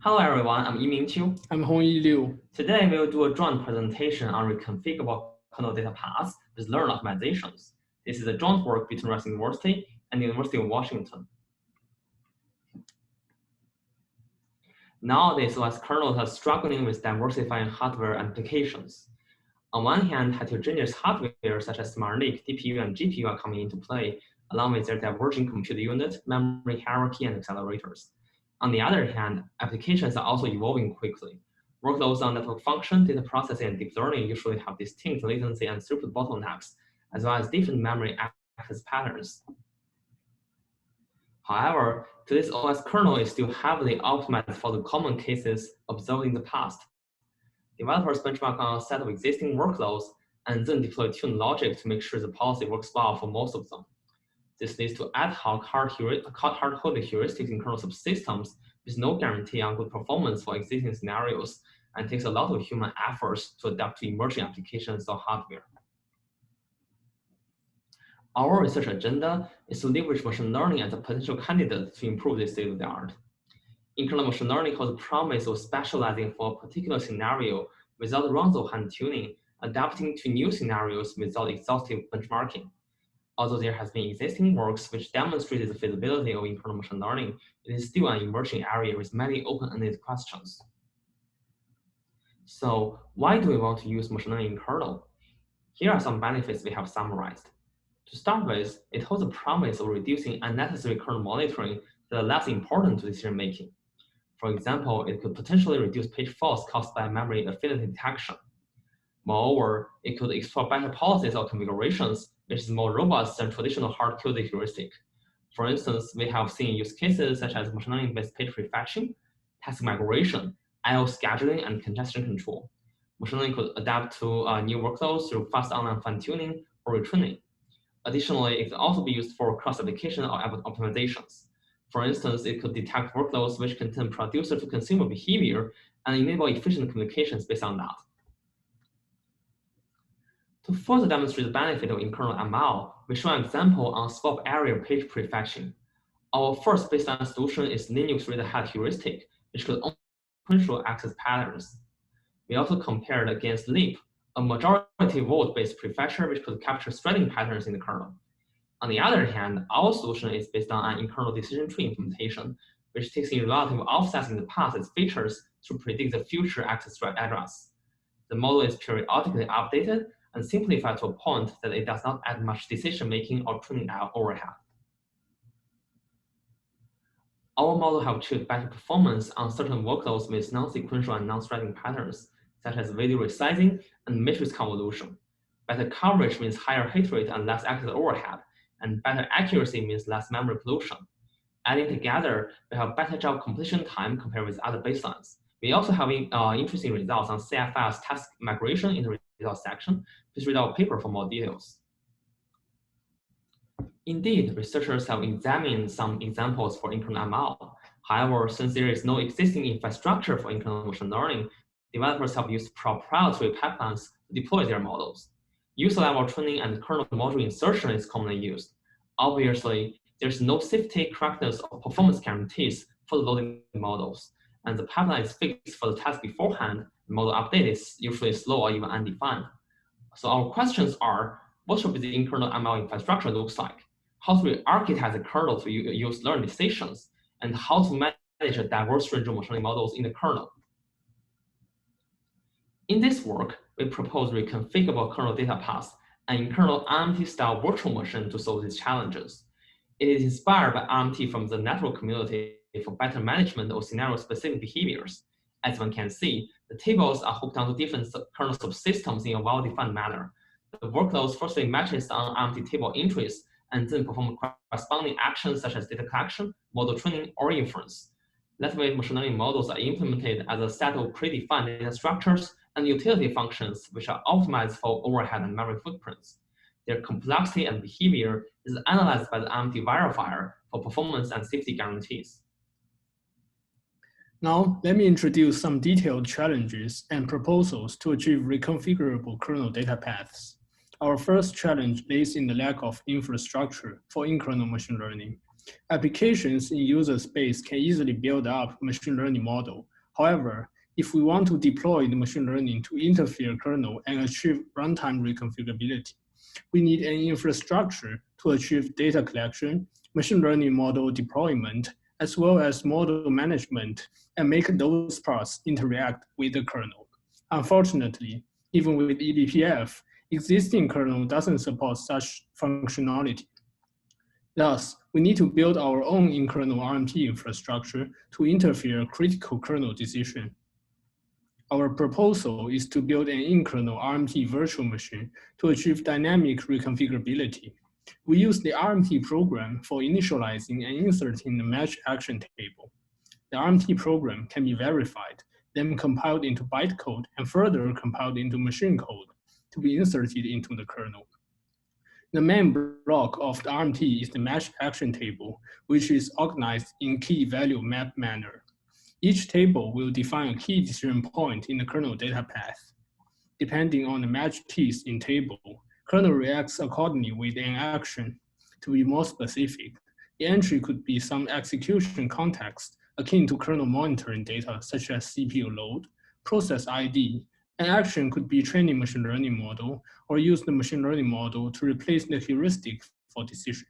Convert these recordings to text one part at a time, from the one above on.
Hello everyone, I'm Yiming. I'm Hongyi Liu. Today we will do a joint presentation on reconfigurable kernel datapaths with learn optimizations. This is a joint work between Rice University and the University of Washington. Nowadays, OS kernels are struggling with diversifying hardware applications. On one hand, heterogeneous hardware such as SmartNIC, DPU, and GPU are coming into play, along with their diverging compute unit, memory hierarchy, and accelerators. On the other hand, applications are also evolving quickly. Workloads on network function, data processing, and deep learning usually have distinct latency and throughput bottlenecks, as well as different memory access patterns. However, today's OS kernel is still heavily optimized for the common cases observed in the past. Developers benchmark on a set of existing workloads and then deploy tuned logic to make sure the policy works well for most of them. This leads to ad hoc hard-coded heuristics in kernel subsystems with no guarantee on good performance for existing scenarios, and takes a lot of human efforts to adapt to emerging applications or hardware. Our research agenda is to leverage machine learning as a potential candidate to improve this state of the art. In-kernel machine learning holds the promise of specializing for a particular scenario without rounds of hand-tuning, adapting to new scenarios without exhaustive benchmarking. Although there has been existing works which demonstrated the feasibility of in-kernel machine learning, it is still an emerging area with many open-ended questions. So why do we want to use machine learning in kernel? Here are some benefits we have summarized. To start with, it holds the promise of reducing unnecessary kernel monitoring that are less important to decision-making. For example, it could potentially reduce page faults caused by memory affinity detection. Moreover, it could explore better policies or configurations, which is more robust than traditional hard-coded heuristic. For instance, we have seen use cases such as machine learning-based page prefetching, task migration, I/O scheduling, and congestion control. Machine learning could adapt to new workloads through fast online fine-tuning or retraining. Additionally, it can also be used for cross-application or optimizations. For instance, it could detect workloads which contain producer-to-consumer behavior and enable efficient communications based on that. To further demonstrate the benefit of in-kernel ML, we show an example on swap area page prefetching. Our first baseline solution is Linux Red Hat heuristic, which could only sequential access patterns. We also compared against Leap, a majority vote-based prefetcher which could capture threading patterns in the kernel. On the other hand, our solution is based on an in-kernel decision tree implementation, which takes in relative offsets in the past as features to predict the future access thread address. The model is periodically updated and simplified to a point that it does not add much decision-making or training overhead. Our model have achieved better performance on certain workloads with non-sequential and non-threading patterns, such as video resizing and matrix convolution. Better coverage means higher hit rate and less access overhead, and better accuracy means less memory pollution. Adding together, we have better job completion time compared with other baselines. We also have interesting results on CFS task migration in the results section. Please read our paper for more details. Indeed, researchers have examined some examples for in-kernel ML. However, since there is no existing infrastructure for in-kernel machine learning, developers have used proprietary pipelines to deploy their models. User-level training and kernel module insertion is commonly used. Obviously, there's no safety, correctness, or performance guarantees for the loading models, and the pipeline is fixed for the task beforehand. The model update is usually slow or even undefined. So our questions are, what should the in-kernel ML infrastructure looks like? How to re-architect the kernel to use learned decisions, and how to manage a diverse range of machine learning models in the kernel. In this work, we propose reconfigurable kernel datapaths, an in-kernel RMT-style virtual machine to solve these challenges. It is inspired by RMT from the network community for better management of scenario-specific behaviors. As one can see, the tables are hooked onto different kernel subsystems in a well-defined manner. The workloads firstly matches on RMT table entries and then perform corresponding actions such as data collection, model training, or inference. Lightweight machine learning models are implemented as a set of predefined data structures and utility functions which are optimized for overhead and memory footprints. Their complexity and behavior is analyzed by the RMT verifier for performance and safety guarantees. Now, let me introduce some detailed challenges and proposals to achieve reconfigurable kernel datapaths. Our first challenge lays in the lack of infrastructure for in-kernel machine learning. Applications in user space can easily build up a machine learning model, However, if we want to deploy the machine learning to interfere kernel and achieve runtime reconfigurability, we need an infrastructure to achieve data collection, machine learning model deployment, as well as model management, and make those parts interact with the kernel. Unfortunately, even with eBPF, existing kernel doesn't support such functionality. Thus, we need to build our own in-kernel RMT infrastructure to interfere critical kernel decision. Our proposal is to build an in-kernel RMT virtual machine to achieve dynamic reconfigurability. We use the RMT program for initializing and inserting the match action table. The RMT program can be verified, then compiled into bytecode and further compiled into machine code to be inserted into the kernel. The main block of the RMT is the match action table, which is organized in key value map manner. Each table will define a key decision point in the kernel data path. Depending on the match keys in table, kernel reacts accordingly with an action. To be more specific, the entry could be some execution context akin to kernel monitoring data such as CPU load, process ID. An action could be training machine learning model or use the machine learning model to replace the heuristic for decision.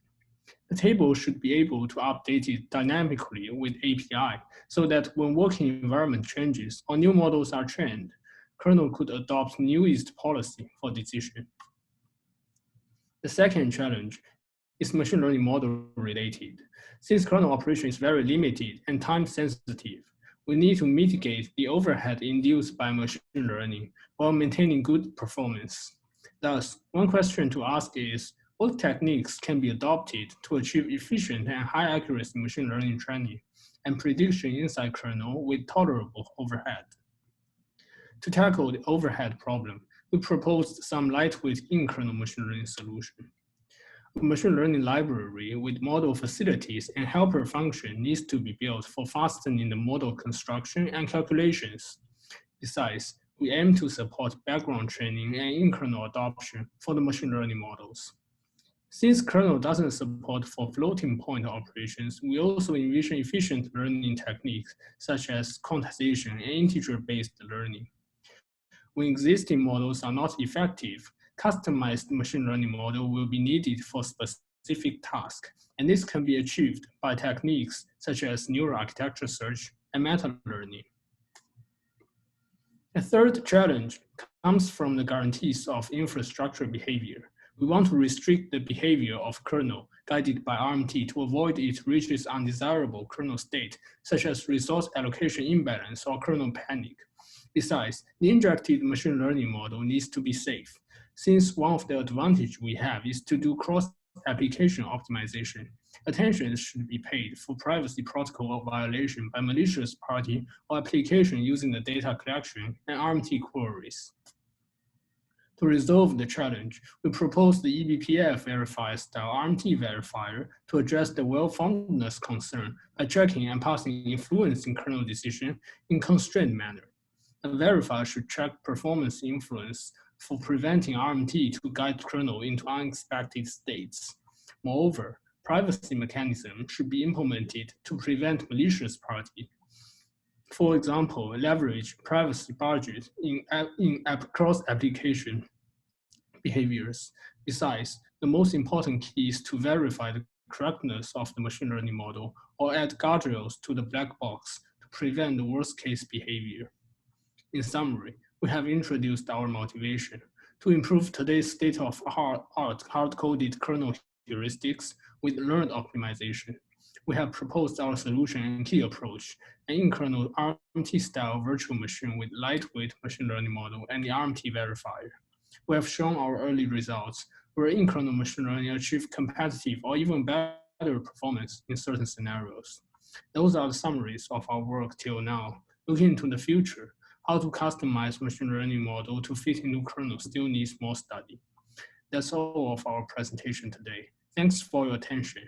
The table should be able to update it dynamically with API so that when working environment changes or new models are trained, kernel could adopt newest policy for decision. The second challenge is machine learning model related. Since kernel operation is very limited and time sensitive, we need to mitigate the overhead induced by machine learning while maintaining good performance. Thus, one question to ask is, what techniques can be adopted to achieve efficient and high accuracy machine learning training and prediction inside kernel with tolerable overhead? To tackle the overhead problem, we proposed some lightweight in-kernel machine learning solution. A machine learning library with model facilities and helper function needs to be built for fastening the model construction and calculations. Besides, we aim to support background training and in-kernel adoption for the machine learning models. Since kernel doesn't support for floating point operations, we also envision efficient learning techniques such as quantization and integer-based learning. When existing models are not effective, customized machine learning model will be needed for specific tasks, and this can be achieved by techniques such as neural architecture search and meta-learning. A third challenge comes from the guarantees of infrastructure behavior. We want to restrict the behavior of kernel guided by RMT to avoid it reaches undesirable kernel state, such as resource allocation imbalance or kernel panic. Besides, the injected machine learning model needs to be safe, since one of the advantages we have is to do cross-application optimization. Attention should be paid for privacy protocol violation by malicious party or application using the data collection and RMT queries. To resolve the challenge, we propose the eBPF verifier style RMT verifier to address the well-formedness concern by checking and passing influence in kernel decision in constrained manner. The verifier should check performance influence for preventing RMT to guide kernel into unexpected states. Moreover, privacy mechanism should be implemented to prevent malicious party. For example, leverage privacy budget in cross-application behaviors. Besides, the most important key is to verify the correctness of the machine learning model or add guardrails to the black box to prevent the worst-case behavior. In summary, we have introduced our motivation to improve today's state-of-art hard-coded kernel heuristics with learned optimization. We have proposed our solution and key approach, an in-kernel RMT-style virtual machine with lightweight machine learning model and the RMT verifier. We have shown our early results where in-kernel machine learning achieved competitive or even better performance in certain scenarios. Those are the summaries of our work till now. Looking into the future, how to customize machine learning model to fit into kernel still needs more study. That's all of our presentation today. Thanks for your attention.